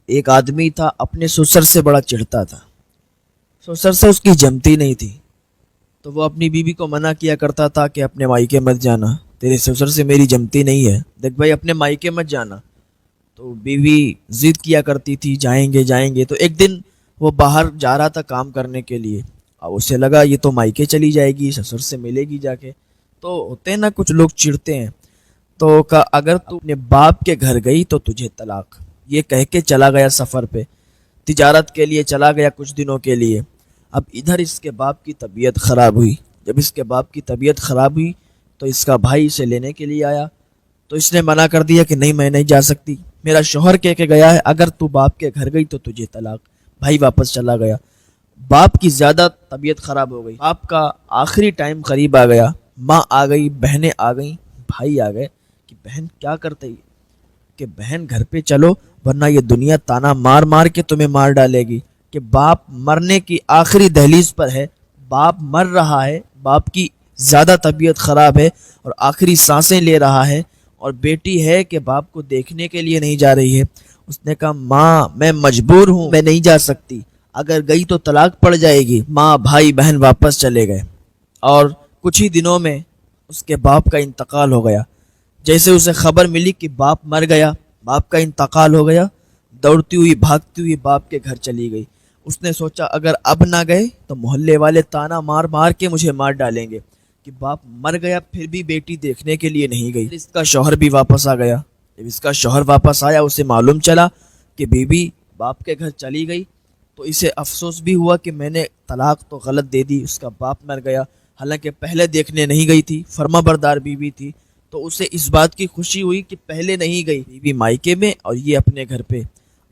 ایک آدمی تھا اپنے سسر سے بڑا چڑھتا تھا، سسر سے اس کی جمتی نہیں تھی، تو وہ اپنی بیوی کو منع کیا کرتا تھا کہ اپنے مائکے مت جانا، تیرے سسر سے میری جمتی نہیں ہے، دیکھ بھائی اپنے مائکے مت جانا۔ تو بیوی ضد کیا کرتی تھی جائیں گے جائیں گے۔ تو ایک دن وہ باہر جا رہا تھا کام کرنے کے لیے، اور اسے لگا یہ تو مائکے چلی جائے گی، سسر سے ملے گی جا کے۔ تو ہوتے ہیں نا کچھ لوگ چڑھتے ہیں، تو کہا اگر تو اپنے باپ کے گھر گئی تو تجھے طلاق، یہ کہہ کے چلا گیا سفر پہ، تجارت کے لیے چلا گیا کچھ دنوں کے لیے۔ اب ادھر اس کے باپ کی طبیعت خراب ہوئی، جب اس کے باپ کی طبیعت خراب ہوئی تو اس کا بھائی اسے لینے کے لیے آیا، تو اس نے منع کر دیا کہ نہیں میں نہیں جا سکتی، میرا شوہر کہہ کے گیا ہے اگر تو باپ کے گھر گئی تو تجھے طلاق۔ بھائی واپس چلا گیا، باپ کی زیادہ طبیعت خراب ہو گئی، باپ کا آخری ٹائم قریب آ گیا، ماں آ گئی، بہنیں آ گئیں، بھائی آ گئے کہ بہن کیا کرتے ہی، کہ بہن گھر پہ چلو ورنہ یہ دنیا تانا مار مار کے تمہیں مار ڈالے گی، کہ باپ مرنے کی آخری دہلیز پر ہے، باپ مر رہا ہے، باپ کی زیادہ طبیعت خراب ہے اور آخری سانسیں لے رہا ہے، اور بیٹی ہے کہ باپ کو دیکھنے کے لیے نہیں جا رہی ہے۔ اس نے کہا ماں میں مجبور ہوں، میں نہیں جا سکتی، اگر گئی تو طلاق پڑ جائے گی۔ ماں بھائی بہن واپس چلے گئے، اور کچھ ہی دنوں میں اس کے باپ کا انتقال ہو گیا۔ جیسے اسے خبر ملی کہ باپ مر گیا، باپ کا انتقال ہو گیا، دوڑتی ہوئی بھاگتی ہوئی باپ کے گھر چلی گئی۔ اس نے سوچا اگر اب نہ گئے تو محلے والے تانا مار مار کے مجھے مار ڈالیں گے کہ باپ مر گیا پھر بھی بیٹی دیکھنے کے لیے نہیں گئی۔ اس کا شوہر بھی واپس آ گیا، جب اس کا شوہر واپس آیا اسے معلوم چلا کہ بیوی باپ کے گھر چلی گئی، تو اسے افسوس بھی ہوا کہ میں نے طلاق تو غلط دے دی، اس کا باپ مر گیا، حالانکہ پہلے دیکھنے نہیں گئی تھی، فرما بردار بیوی تھی، تو اسے اس بات کی خوشی ہوئی کہ پہلے نہیں گئی بیوی مائکے میں اور یہ اپنے گھر پہ۔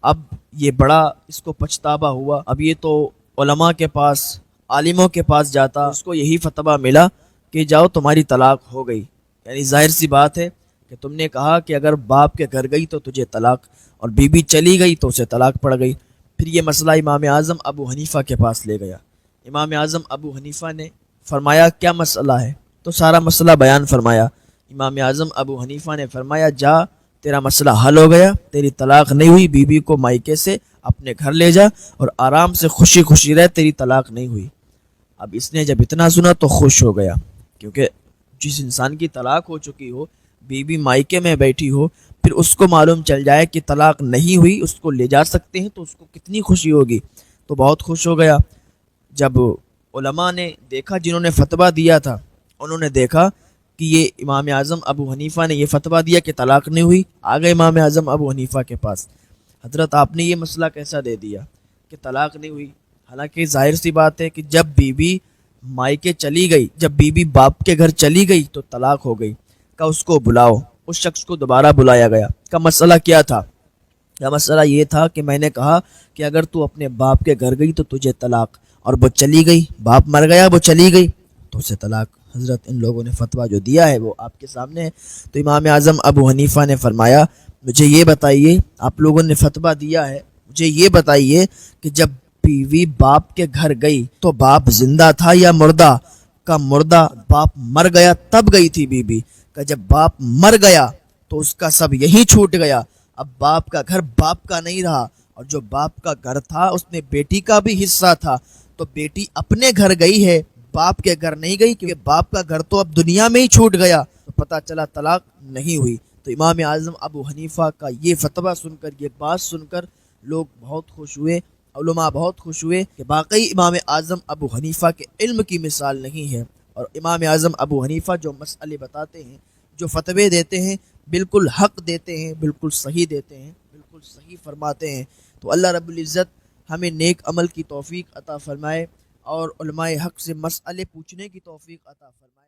اب یہ بڑا اس کو پچھتاوا ہوا، اب یہ تو علماء کے پاس، عالموں کے پاس جاتا، اس کو یہی فتویٰ ملا کہ جاؤ تمہاری طلاق ہو گئی۔ یعنی ظاہر سی بات ہے کہ تم نے کہا کہ اگر باپ کے گھر گئی تو تجھے طلاق، اور بیوی چلی گئی تو اسے طلاق پڑ گئی۔ پھر یہ مسئلہ امام اعظم ابو حنیفہ کے پاس لے گیا۔ امام اعظم ابو حنیفہ نے فرمایا کیا مسئلہ ہے، تو سارا مسئلہ بیان فرمایا۔ امام اعظم ابو حنیفہ نے فرمایا جا تیرا مسئلہ حل ہو گیا، تیری طلاق نہیں ہوئی، بیوی کو مائکے سے اپنے گھر لے جا اور آرام سے خوشی خوشی رہ، تیری طلاق نہیں ہوئی۔ اب اس نے جب اتنا سنا تو خوش ہو گیا، کیونکہ جس انسان کی طلاق ہو چکی ہو، بیوی مائکے میں بیٹھی ہو، پھر اس کو معلوم چل جائے کہ طلاق نہیں ہوئی، اس کو لے جا سکتے ہیں، تو اس کو کتنی خوشی ہوگی، تو بہت خوش ہو گیا۔ جب علماء نے دیکھا، جنہوں نے فتویٰ دیا تھا انہوں نے دیکھا کہ یہ امام اعظم ابو حنیفہ نے یہ فتویٰ دیا کہ طلاق نہیں ہوئی، آ گئے امام اعظم ابو حنیفہ کے پاس، حضرت آپ نے یہ مسئلہ کیسا دے دیا کہ طلاق نہیں ہوئی؟ حالانکہ ظاہر سی بات ہے کہ جب بیوی مائکے چلی گئی، جب بیوی باپ کے گھر چلی گئی تو طلاق ہو گئی۔ کہ اس کو بلاؤ، اس شخص کو دوبارہ بلایا گیا۔ کا مسئلہ کیا تھا؟ کا مسئلہ یہ تھا کہ میں نے کہا کہ اگر تو اپنے باپ کے گھر گئی تو تجھے طلاق، اور وہ چلی گئی، باپ مر گیا وہ چلی گئی تو اسے طلاق۔ حضرت ان لوگوں نے فتویٰ جو دیا ہے وہ آپ کے سامنے ہے۔ تو امام اعظم ابو حنیفہ نے فرمایا مجھے یہ بتائیے، آپ لوگوں نے فتویٰ دیا ہے، مجھے یہ بتائیے کہ جب بیوی باپ کے گھر گئی تو باپ زندہ تھا یا مردہ؟ کا مردہ، باپ مر گیا تب گئی تھی بیوی، کہ جب باپ مر گیا تو اس کا سب یہیں چھوٹ گیا، اب باپ کا گھر باپ کا نہیں رہا، اور جو باپ کا گھر تھا اس میں بیٹی کا بھی حصہ تھا، تو بیٹی اپنے گھر گئی ہے، باپ کے گھر نہیں گئی، کیونکہ باپ کا گھر تو اب دنیا میں ہی چھوٹ گیا، تو پتہ چلا طلاق نہیں ہوئی۔ تو امام اعظم ابو حنیفہ کا یہ فتویٰ سن کر، یہ بات سن کر لوگ بہت خوش ہوئے، علماء بہت خوش ہوئے کہ واقعی امام اعظم ابو حنیفہ کے علم کی مثال نہیں ہے، اور امام اعظم ابو حنیفہ جو مسئلے بتاتے ہیں، جو فتوے دیتے ہیں، بالکل حق دیتے ہیں، بالکل صحیح دیتے ہیں، بالکل صحیح فرماتے ہیں۔ تو اللہ رب العزت ہمیں نیک عمل کی توفیق عطا فرمائے، اور علماء حق سے مسئلے پوچھنے کی توفیق عطا فرمائے۔